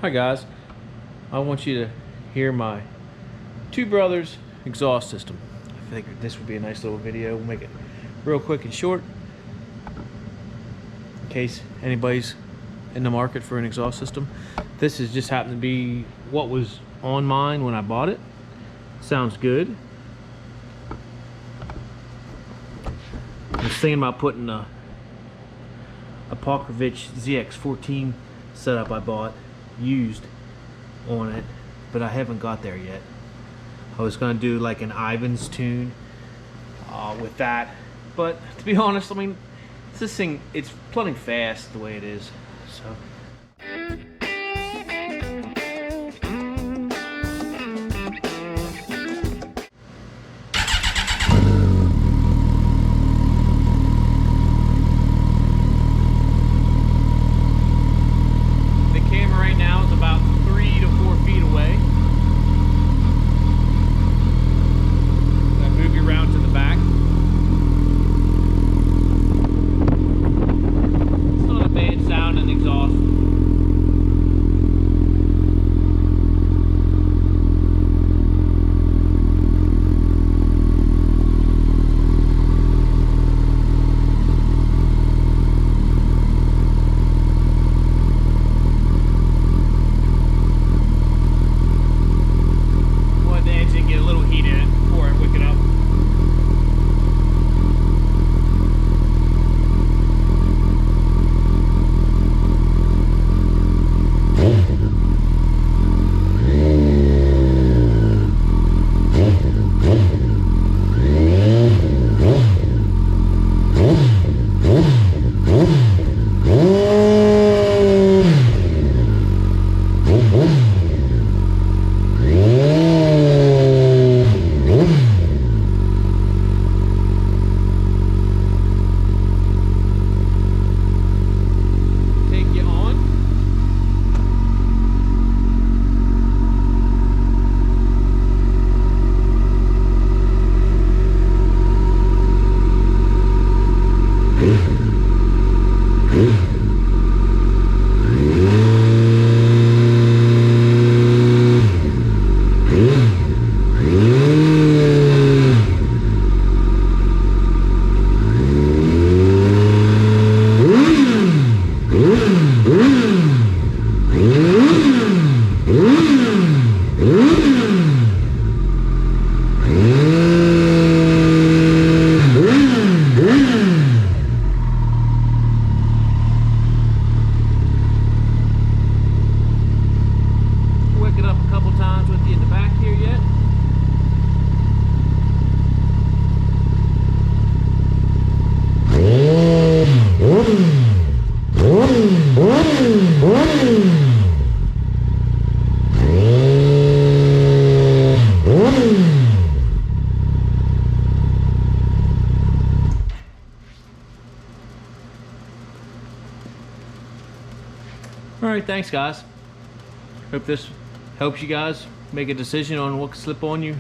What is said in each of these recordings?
Hi guys, I want you to hear my two brothers exhaust system. I figured this would be a nice little video. We'll make it real quick and short in case anybody's in the market for an exhaust system. This is just happened to be what was on mine when I bought it. Sounds good. I was thinking about putting a Kawasaki ZX14 setup I bought used on it, but I haven't got there yet. I was gonna do like an Ivan's tune with that, but to be honest, I mean, this thing, it's plenty fast the way it is, so. Alright, thanks guys. Hope this helps you guys make a decision on what slip on you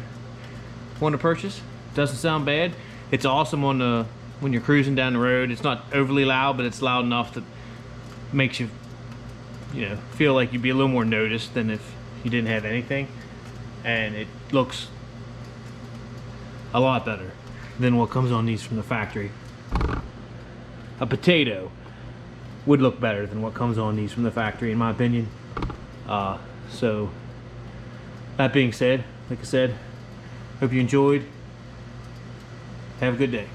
want to purchase. Doesn't sound bad. It's awesome on the when you're cruising down the road. It's not overly loud, but it's loud enough that makes you, feel like you'd be a little more noticed than if you didn't have anything. And it looks a lot better than what comes on these from the factory. A potato would look better than what comes on these from the factory, in my opinion. So that being said, like I said, hope you enjoyed. Have a good day.